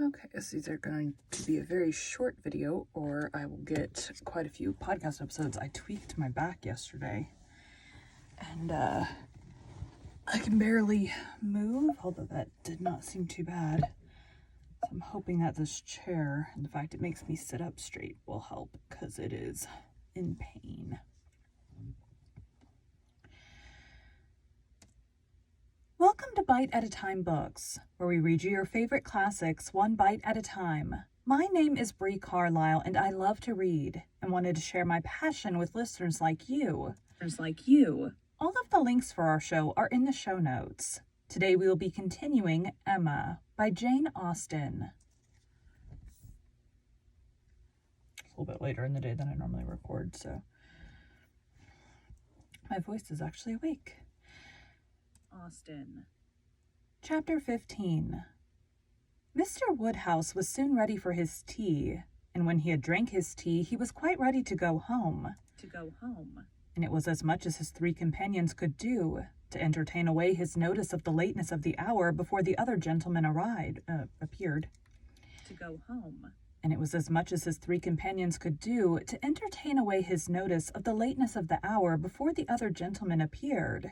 Okay, so these are going to be a very short video, or I will get quite a few podcast episodes. I tweaked my back yesterday, and I can barely move, although that did not seem too bad. So I'm hoping that this chair, and the fact it makes me sit up straight, will help, because it is in pain. Welcome to Bite at a Time Books, where we read you your favorite classics one bite at a time. My name is Bree Carlisle, and I love to read, and wanted to share my passion with listeners like you. All of the links for our show are in the show notes. Today we will be continuing Emma by Jane Austen. It's a little bit later in the day than I normally record, so my voice is actually awake. Austen. Chapter 15. Mr. Woodhouse was soon ready for his tea, and when he had drank his tea, he was quite ready to go home. And it was as much as his three companions could do to entertain away his notice of the lateness of the hour before the other gentlemen appeared. And it was as much as his three companions could do to entertain away his notice of the lateness of the hour before the other gentlemen appeared.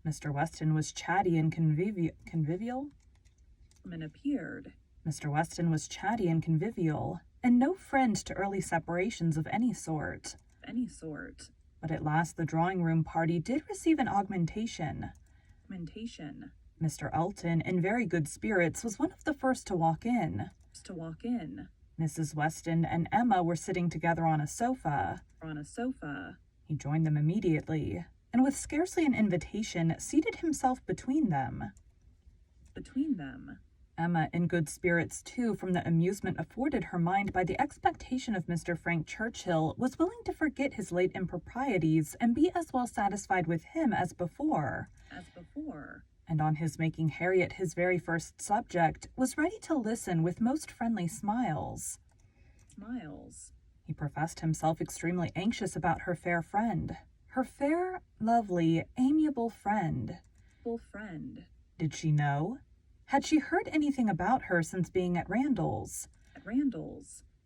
Mr. Weston was chatty and convivial. Mr. Weston was chatty and convivial, and no friend to early separations of any sort. But at last the drawing-room party did receive an augmentation. Mr. Elton, in very good spirits, was one of the first to walk in. Mrs. Weston and Emma were sitting together on a sofa. He joined them immediately, and with scarcely an invitation, seated himself between them. Emma, in good spirits too from the amusement afforded her mind by the expectation of Mr. Frank Churchill, was willing to forget his late improprieties and be as well satisfied with him as before. And on his making Harriet his very first subject, was ready to listen with most friendly smiles. He professed himself extremely anxious about her fair friend. Her fair, lovely, amiable friend. Did she know? Had she heard anything about her since being at Randall's?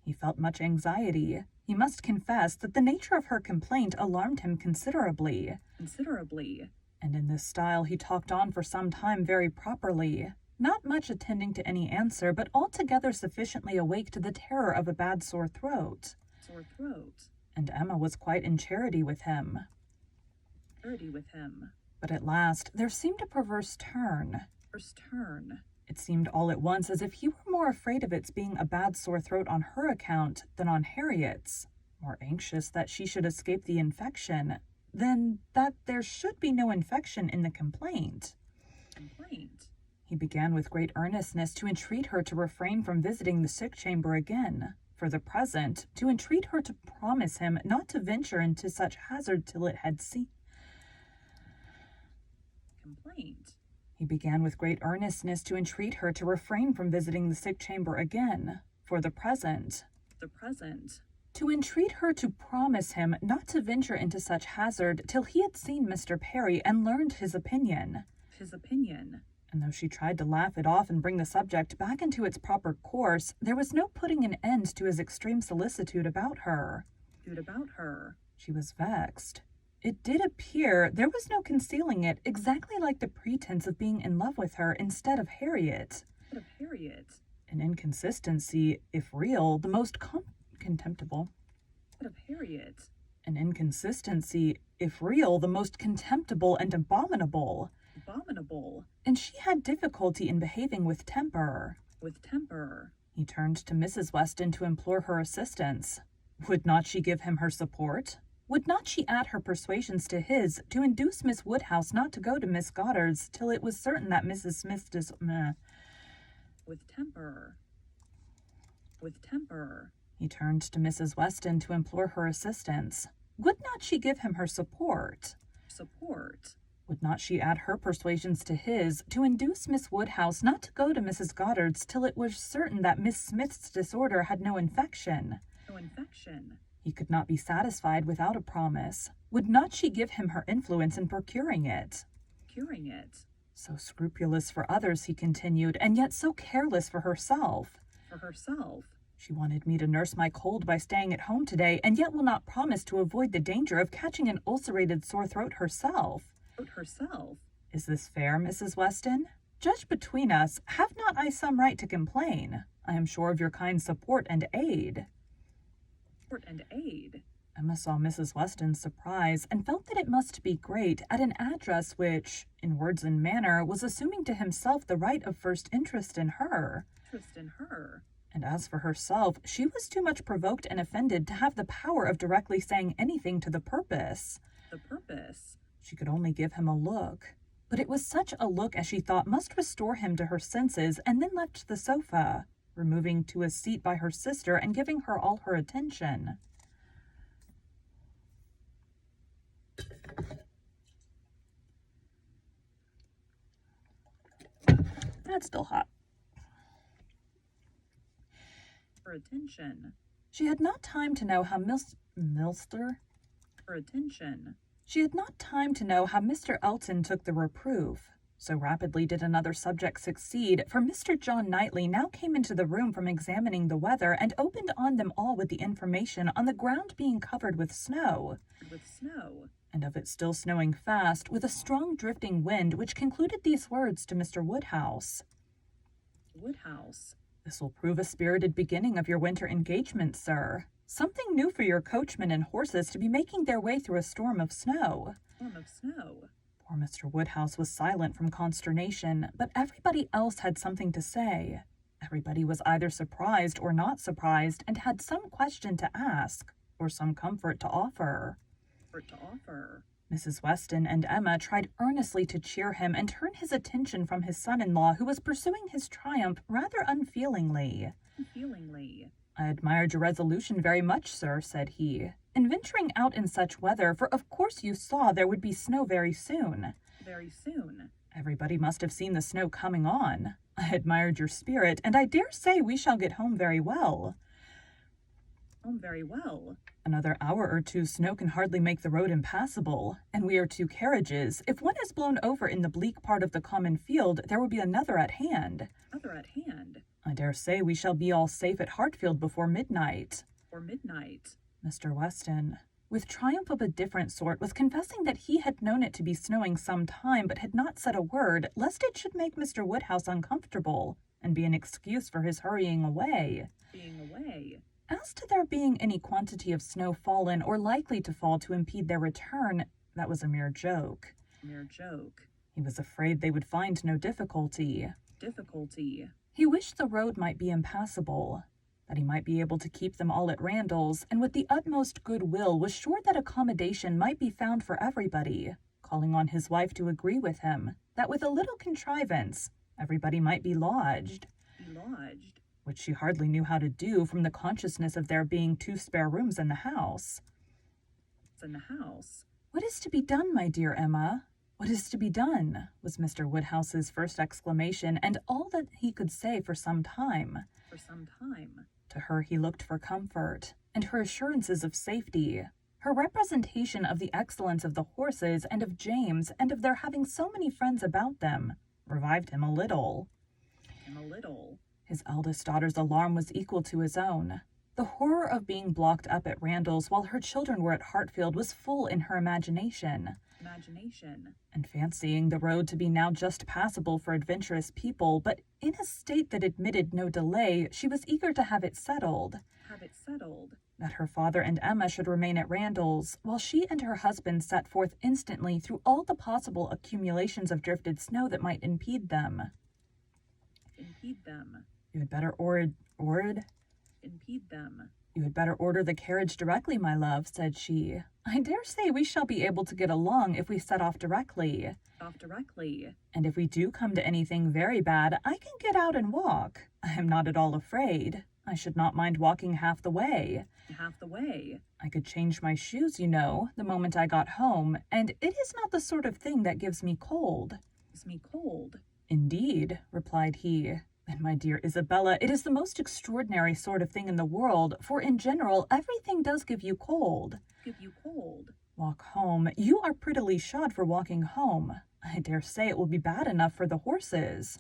He felt much anxiety. He must confess that the nature of her complaint alarmed him considerably. And in this style he talked on for some time very properly, not much attending to any answer, but altogether sufficiently awake to the terror of a bad sore throat. And Emma was quite in charity with him. But at last there seemed a perverse turn. It seemed all at once as if he were more afraid of its being a bad sore throat on her account than on Harriet's, more anxious that she should escape the infection than that there should be no infection in the complaint. He began with great earnestness to entreat her to refrain from visiting the sick chamber again, for the present, to entreat her to promise him not to venture into such hazard till it had seen. He began with great earnestness to entreat her to refrain from visiting the sick chamber again, for the present. To entreat her to promise him not to venture into such hazard till he had seen Mr. Perry and learned his opinion. And though she tried to laugh it off and bring the subject back into its proper course, there was no putting an end to his extreme solicitude about her. She was vexed. It did appear, there was no concealing it, exactly like the pretense of being in love with her instead of Harriet. An inconsistency, if real, the most contemptible. An inconsistency, if real, the most contemptible and abominable. And she had difficulty in behaving with temper. He turned to Mrs. Weston to implore her assistance. Would not she give him her support? Would not she add her persuasions to his to induce Miss Woodhouse not to go to Miss Goddard's till it was certain that Mrs. Smith's He turned to Mrs. Weston to implore her assistance. Would not she give him her support? Would not she add her persuasions to his to induce Miss Woodhouse not to go to Mrs. Goddard's till it was certain that Miss Smith's disorder had no infection? He could not be satisfied without a promise. Would not she give him her influence in procuring it? So scrupulous for others, he continued, and yet so careless for herself. For herself. She wanted me to nurse my cold by staying at home today, and yet will not promise to avoid the danger of catching an ulcerated sore throat herself. Herself. Is this fair, Mrs. Weston? Judge between us, have not I some right to complain? I am sure of your kind support and aid. Support and aid. Emma saw Mrs. Weston's surprise and felt that it must be great at an address which, in words and manner, was assuming to himself the right of first interest in her. And as for herself, she was too much provoked and offended to have the power of directly saying anything to the purpose. She could only give him a look. But it was such a look as she thought must restore him to her senses, and then left the sofa, removing to a seat by her sister and giving her all her attention. That's still hot. For attention. She had not time to know how She had not time to know how Mr. Elton took the reproof. So rapidly did another subject succeed, for Mr. John Knightley now came into the room from examining the weather and opened on them all with the information on the ground being covered with snow. And of it still snowing fast, with a strong drifting wind, which concluded these words to Mr. Woodhouse. This will prove a spirited beginning of your winter engagement, sir. Something new for your coachman and horses to be making their way through a storm of snow. Poor Mr. Woodhouse was silent from consternation, but everybody else had something to say. Everybody was either surprised or not surprised, and had some question to ask, or some comfort to offer. Mrs. Weston and Emma tried earnestly to cheer him and turn his attention from his son-in-law, who was pursuing his triumph rather unfeelingly. I admired your resolution very much, sir, said he, in venturing out in such weather, for of course you saw there would be snow very soon. Everybody must have seen the snow coming on. I admired your spirit, and I dare say we shall get home very well. Another hour or two snow can hardly make the road impassable, and we are two carriages. If one is blown over in the bleak part of the common field, there will be another at hand. I dare say we shall be all safe at Hartfield before midnight. Mr. Weston, with triumph of a different sort, was confessing that he had known it to be snowing some time, but had not said a word, lest it should make Mr. Woodhouse uncomfortable, and be an excuse for his hurrying away. As to there being any quantity of snow fallen or likely to fall to impede their return, that was a mere joke. He was afraid they would find no difficulty. He wished the road might be impassable, that he might be able to keep them all at Randalls, and with the utmost goodwill was sure that accommodation might be found for everybody, calling on his wife to agree with him, that with a little contrivance everybody might be lodged. Which she hardly knew how to do from the consciousness of there being 2 spare rooms in the house. What is to be done, my dear Emma? What is to be done? Was Mr. Woodhouse's first exclamation, and all that he could say for some time. To her he looked for comfort, and her assurances of safety. Her representation of the excellence of the horses, and of James, and of their having so many friends about them, revived him a little. His eldest daughter's alarm was equal to his own. The horror of being blocked up at Randalls while her children were at Hartfield was full in her imagination. And fancying the road to be now just passable for adventurous people, but in a state that admitted no delay, she was eager to have it settled. That her father and Emma should remain at Randalls, while she and her husband set forth instantly through all the possible accumulations of drifted snow that might impede them. You had better You had better order the carriage directly, my love, said she. I dare say we shall be able to get along if we set off directly. And if we do come to anything very bad, I can get out and walk. I am not at all afraid. I should not mind walking half the way. I could change my shoes, you know, the moment I got home, and it is not the sort of thing that gives me cold. Indeed, replied he. And my dear Isabella, it is the most extraordinary sort of thing in the world, for in general everything does give you cold. Walk home. You are prettily shod for walking home. I dare say it will be bad enough for the horses.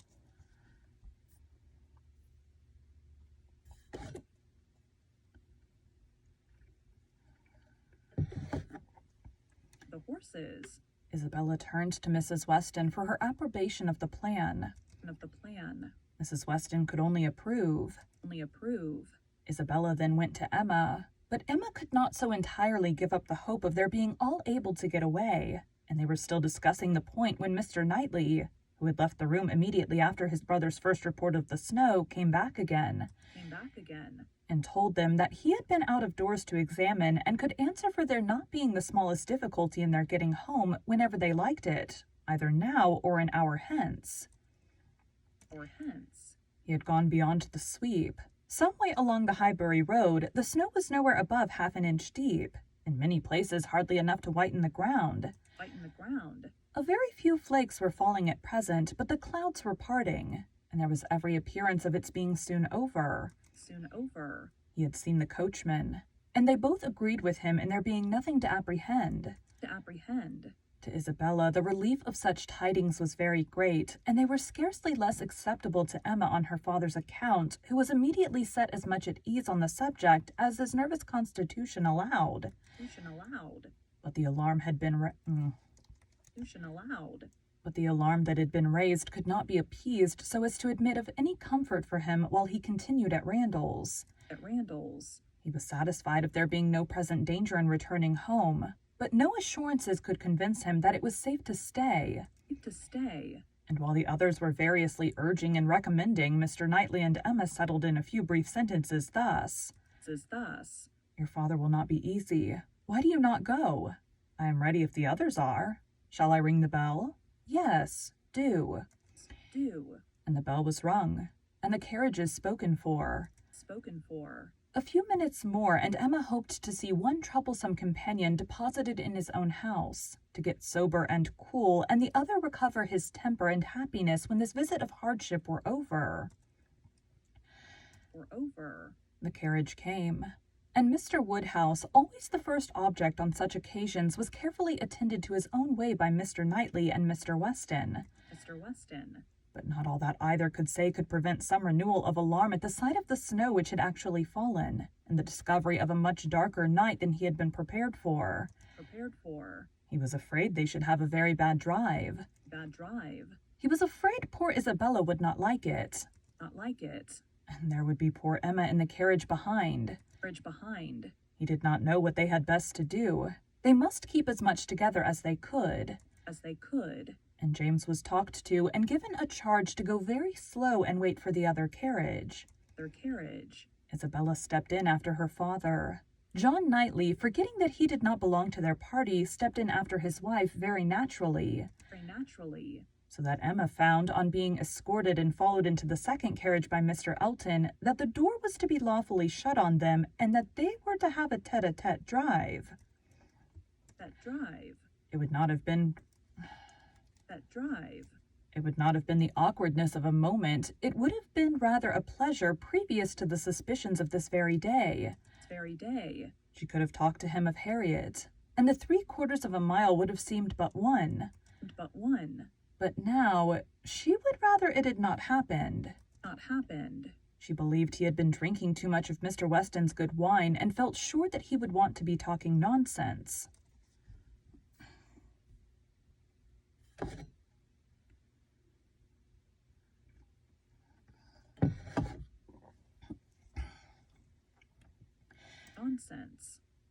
The horses. Isabella turned to Mrs. Weston for her approbation of the plan. Of the plan. Mrs. Weston could only approve. Only approve. Isabella then went to Emma, but Emma could not so entirely give up the hope of their being all able to get away, and they were still discussing the point when Mr. Knightley, who had left the room immediately after his brother's first report of the snow, came back again and told them that he had been out of doors to examine and could answer for there not being the smallest difficulty in their getting home whenever they liked it, either now or an hour hence. He had gone beyond the sweep. Some way along the Highbury Road, the snow was nowhere above half an inch deep, in many places hardly enough to whiten the ground. A very few flakes were falling at present, but the clouds were parting, and there was every appearance of its being soon over. He had seen the coachman, and they both agreed with him in there being nothing to apprehend. To Isabella, the relief of such tidings was very great, and they were scarcely less acceptable to Emma on her father's account, who was immediately set as much at ease on the subject as his nervous constitution allowed. But the alarm had been But the alarm that had been raised could not be appeased so as to admit of any comfort for him while he continued at Randalls. He was satisfied of there being no present danger in returning home, but no assurances could convince him that it was safe to stay. And while the others were variously urging and recommending, Mr. Knightley and Emma settled in a few brief sentences thus. Your father will not be easy. Why do you not go? I am ready if the others are. Shall I ring the bell? Yes, do. And the bell was rung, and the carriages spoken for. A few minutes more, and Emma hoped to see one troublesome companion deposited in his own house, to get sober and cool, and the other recover his temper and happiness when this visit of hardship were over. The carriage came, and Mr. Woodhouse, always the first object on such occasions, was carefully attended to his own way by Mr. Knightley and Mr. Weston. But not all that either could say could prevent some renewal of alarm at the sight of the snow which had actually fallen, and the discovery of a much darker night than he had been prepared for. He was afraid they should have a very bad drive. He was afraid poor Isabella would not like it. And there would be poor Emma in the carriage behind. He did not know what they had best to do. They must keep as much together as they could. And James was talked to and given a charge to go very slow and wait for the other carriage. Isabella stepped in after her father. John Knightley, forgetting that he did not belong to their party, stepped in after his wife very naturally. So that Emma found, on being escorted and followed into the second carriage by Mr. Elton, that the door was to be lawfully shut on them, and that they were to have a tete-a-tete drive. It would not have been the awkwardness of a moment. It would have been rather a pleasure previous to the suspicions of this very day. She could have talked to him of Harriet, and the 3/4 of a mile would have seemed but one. But now, she would rather it had not happened. She believed he had been drinking too much of Mr. Weston's good wine, and felt sure that he would want to be talking nonsense.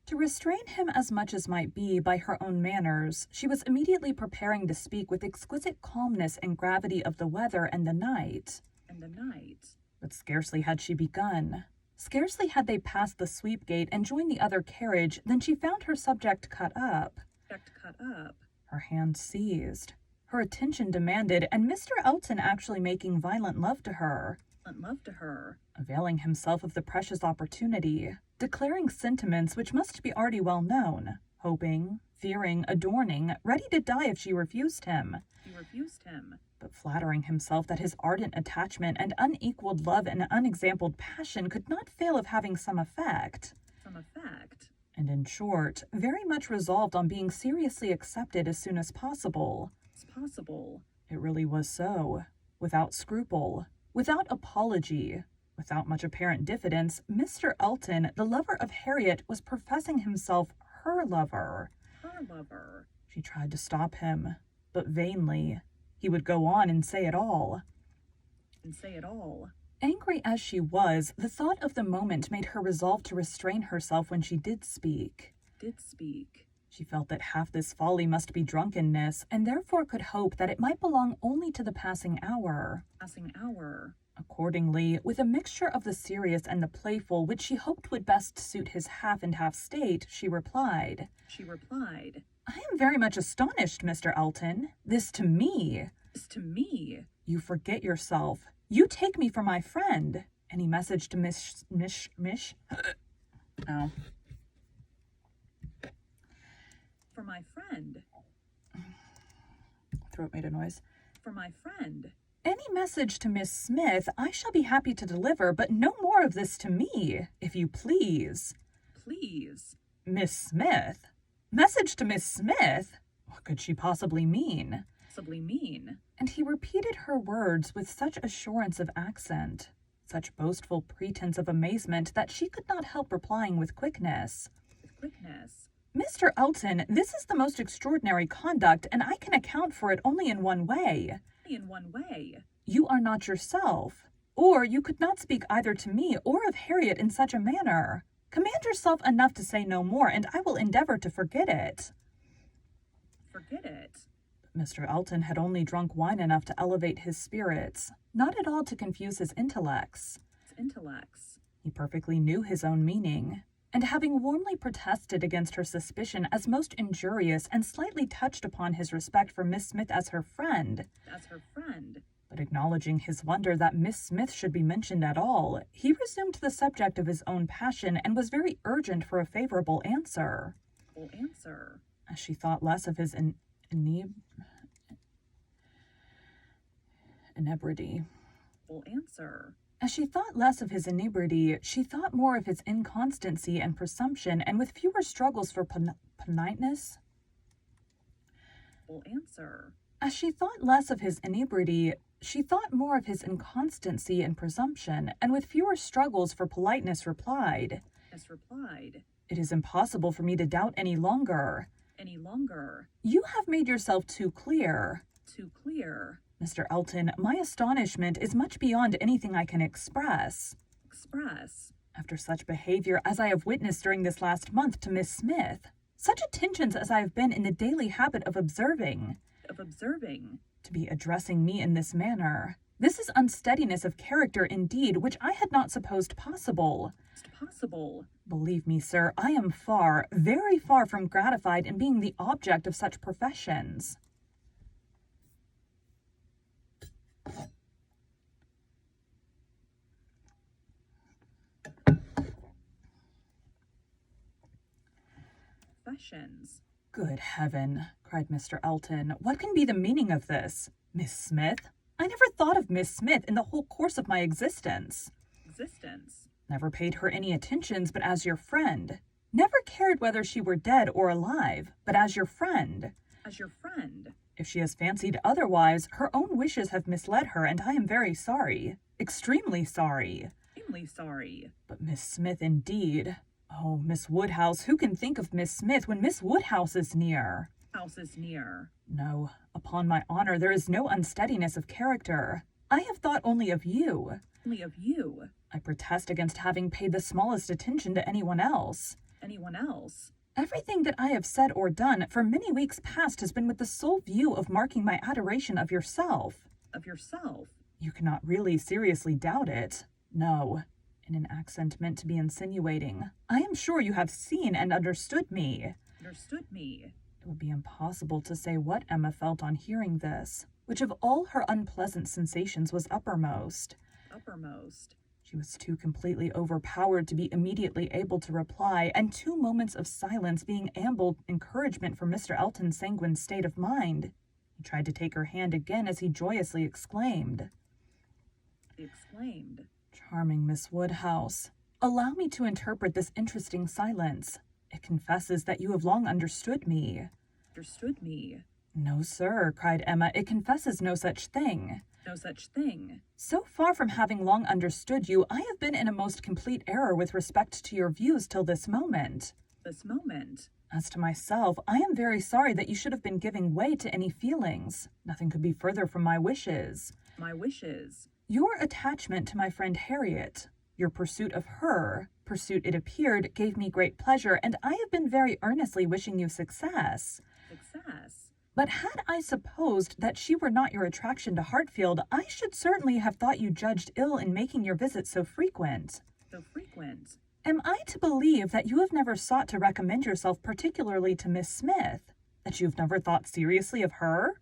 To restrain him as much as might be by her own manners, she was immediately preparing to speak with exquisite calmness and gravity of the weather and the night. But scarcely had she begun, scarcely had they passed the sweep gate and joined the other carriage, than she found her subject cut up. Her hand seized, her attention demanded, and Mr. Elton actually making violent love to her. Availing himself of the precious opportunity, declaring sentiments which must be already well known, hoping, fearing, adorning, ready to die if she refused him. But flattering himself that his ardent attachment and unequaled love and unexampled passion could not fail of having some effect. And in short, very much resolved on being seriously accepted as soon as possible. It's possible. It really was so. Without scruple, without apology, without much apparent diffidence, Mr. Elton, the lover of Harriet, was professing himself her lover. Her lover. She tried to stop him, but vainly. He would go on and say it all. And say it all. Angry as she was, the thought of the moment made her resolve to restrain herself when she did speak. Did speak. She felt that half this folly must be drunkenness, and therefore could hope that it might belong only to the passing hour. Passing hour. Accordingly, with a mixture of the serious and the playful, which she hoped would best suit his half and half state, she replied, I am very much astonished, Mr. Elton. This to me. This to me. You forget yourself. You take me for my friend. Any message to Mish? Oh. For my friend. Throat made a noise. For my friend. Any message to Miss Smith I shall be happy to deliver, but no more of this to me, if you please. Please. Miss Smith? Message to Miss Smith? What could she possibly mean? Possibly mean. And he repeated her words with such assurance of accent, such boastful pretense of amazement, that she could not help replying with quickness. With quickness. Mr. Elton, this is the most extraordinary conduct, and I can account for it only in one way. In one way. You are not yourself, or you could not speak either to me or of Harriet in such a manner. Command yourself enough to say no more, and I will endeavor to forget it. Forget it. Mr. Elton had only drunk wine enough to elevate his spirits, not at all to confuse his intellects. He perfectly knew his own meaning, and having warmly protested against her suspicion as most injurious and slightly touched upon his respect for Miss Smith as her friend, but acknowledging his wonder that Miss Smith should be mentioned at all, he resumed the subject of his own passion and was very urgent for a favorable answer. As she thought less of his inebriety. As she thought less of his inebriety, she thought more of his inconstancy and presumption, and with fewer struggles for politeness. As she thought less of his inebriety, she thought more of his inconstancy and presumption, and with fewer struggles for politeness replied, It is impossible for me to doubt any longer. You have made yourself too clear. Mr. Elton, my astonishment is much beyond anything I can express. After such behavior as I have witnessed during this last month to Miss Smith, such attentions as I have been in the daily habit of observing, to be addressing me in this manner. This is unsteadiness of character indeed, which I had not supposed possible. Believe me, sir, I am far, very far from gratified in being the object of such professions. Good heaven, cried Mr. Elton. What can be the meaning of this? Miss Smith? I never thought of Miss Smith in the whole course of my existence. Never paid her any attentions but as your friend. Never cared whether she were dead or alive, but as your friend. If she has fancied otherwise, her own wishes have misled her, and I am very sorry. Extremely sorry. But Miss Smith, indeed. Oh, Miss Woodhouse, who can think of Miss Smith when Miss Woodhouse is near? No, upon my honor, there is no unsteadiness of character. I have thought only of you. I protest against having paid the smallest attention to anyone else. Everything that I have said or done for many weeks past has been with the sole view of marking my adoration of yourself. You cannot really seriously doubt it. No, in an accent meant to be insinuating. I am sure you have seen and understood me. It would be impossible to say what Emma felt on hearing this, which of all her unpleasant sensations was uppermost. She was too completely overpowered to be immediately able to reply, and 2 moments of silence being ample encouragement for Mr. Elton's sanguine state of mind. He tried to take her hand again as he joyously exclaimed, Charming Miss Woodhouse, allow me to interpret this interesting silence. It confesses that you have long understood me. No, sir, cried Emma, it confesses no such thing. No such thing. So far from having long understood you, I have been in a most complete error with respect to your views till this moment. This moment. As to myself, I am very sorry that you should have been giving way to any feelings. Nothing could be further from my wishes. My wishes. Your attachment to my friend Harriet, your pursuit of her, pursuit it appeared, gave me great pleasure, and I have been very earnestly wishing you success. Success. But had I supposed that she were not your attraction to Hartfield, I should certainly have thought you judged ill in making your visits so frequent. So frequent. Am I to believe that you have never sought to recommend yourself particularly to Miss Smith? That you have never thought seriously of her?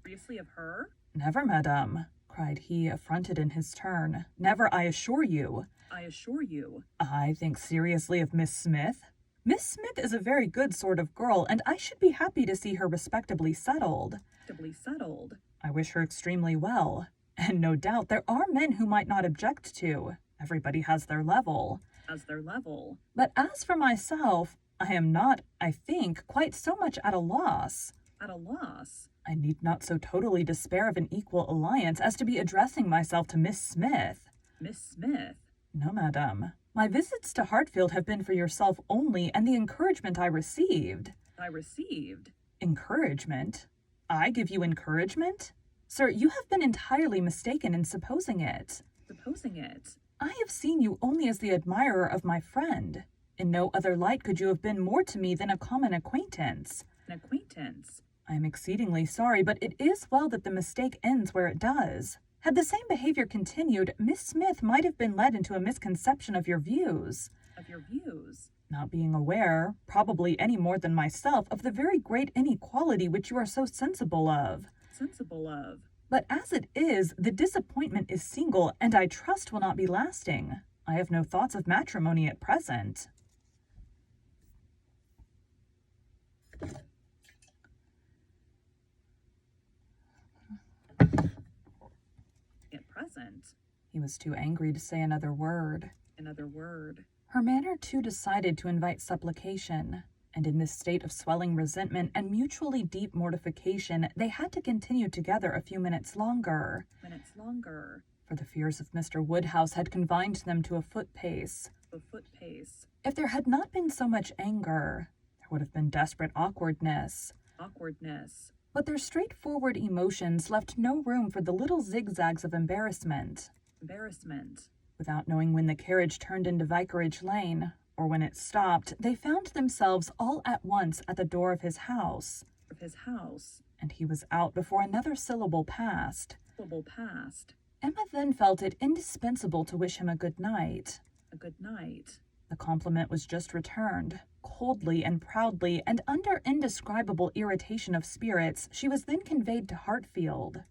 Seriously of her? Never, madame, cried he, affronted in his turn. Never, I assure you. I assure you. I think seriously of Miss Smith. Miss Smith is a very good sort of girl, and I should be happy to see her respectably settled. Respectably settled. I wish her extremely well, and no doubt there are men who might not object to. Everybody has their level. As their level. But as for myself, I am not, I think, quite so much at a loss. At a loss. I need not so totally despair of an equal alliance as to be addressing myself to Miss Smith. Miss Smith. No, madame. My visits to Hartfield have been for yourself only, and the encouragement I received. I received. Encouragement? I give you encouragement? Sir, you have been entirely mistaken in supposing it. Supposing it. I have seen you only as the admirer of my friend. In no other light could you have been more to me than a common acquaintance. An acquaintance. I am exceedingly sorry, but it is well that the mistake ends where it does. Had the same behavior continued, Miss Smith might have been led into a misconception of your views. Of your views. Not being aware, probably any more than myself, of the very great inequality which you are so sensible of. Sensible of. But as it is, the disappointment is single, and I trust will not be lasting. I have no thoughts of matrimony at present. At present. He was too angry to say another word. Another word. Her manner too decided to invite supplication, and in this state of swelling resentment and mutually deep mortification, they had to continue together a few minutes longer. Minutes longer. For the fears of Mr. Woodhouse had confined them to a foot pace. A foot pace. If there had not been so much anger, there would have been desperate awkwardness. Awkwardness. But their straightforward emotions left no room for the little zigzags of embarrassment. Embarrassment. Without knowing when the carriage turned into Vicarage Lane, or when it stopped, they found themselves all at once at the door of his house. Of his house. And he was out before another syllable passed. Syllable passed. Emma then felt it indispensable to wish him a good night. A good night. The compliment was just returned. Coldly and proudly, and under indescribable irritation of spirits, she was then conveyed to Hartfield.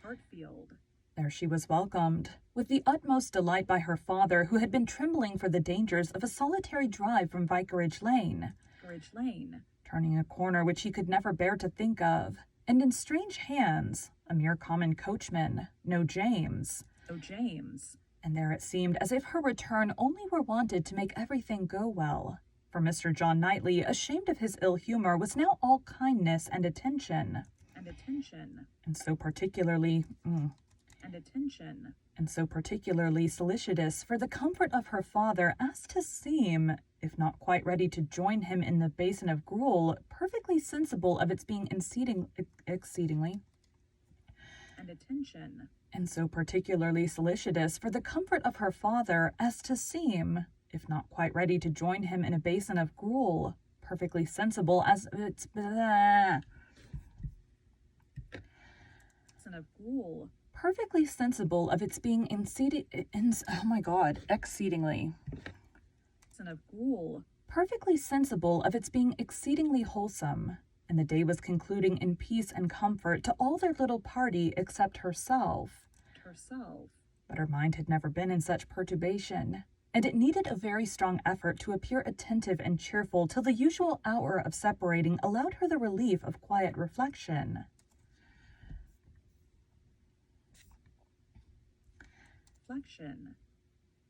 Hartfield. There she was welcomed, with the utmost delight by her father, who had been trembling for the dangers of a solitary drive from Vicarage Lane, Vicarage Lane. turning a corner which he could never bear to think of, and in strange hands, a mere common coachman, no James. Oh, James. And there it seemed as if her return only were wanted to make everything go well, for Mr. John Knightley, ashamed of his ill humor, was now all kindness and attention. And attention. And so particularly solicitous for the comfort of her father as to seem, if not quite ready to join him in the basin of gruel, perfectly sensible of its being exceedingly. And attention. And so particularly solicitous for the comfort of her father as to seem, if not quite ready to join him in a basin of gruel, perfectly sensible as its Basin of gruel. perfectly sensible of its being exceedingly. Basin of gruel. Perfectly sensible of its being exceedingly wholesome, and the day was concluding in peace and comfort to all their little party except herself. But her mind had never been in such perturbation, and it needed a very strong effort to appear attentive and cheerful till the usual hour of separating allowed her the relief of quiet reflection.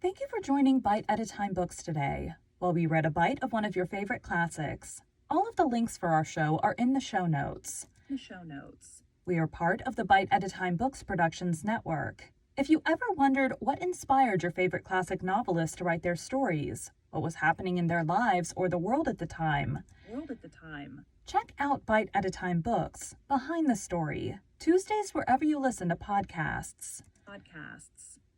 Thank you for joining Bite at a Time Books today, while we read a bite of one of your favorite classics. All of the links for our show are in the show notes. The show notes. We are part of the Bite at a Time Books Productions Network. If you ever wondered what inspired your favorite classic novelists to write their stories, what was happening in their lives or the world at the time, check out Bite at a Time Books, Behind the Story, Tuesdays wherever you listen to podcasts.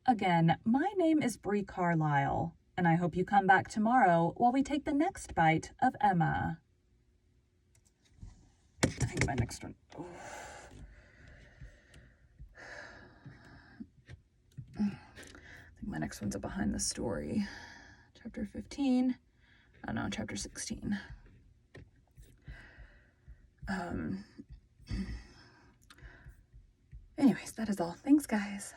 Again, my name is Bree Carlisle, and I hope you come back tomorrow while we take the next bite of Emma. I think my next one... Oh. I think my next one's a Behind the Story. Chapter 15. Oh no, chapter 16. Anyways, that is all. Thanks, guys.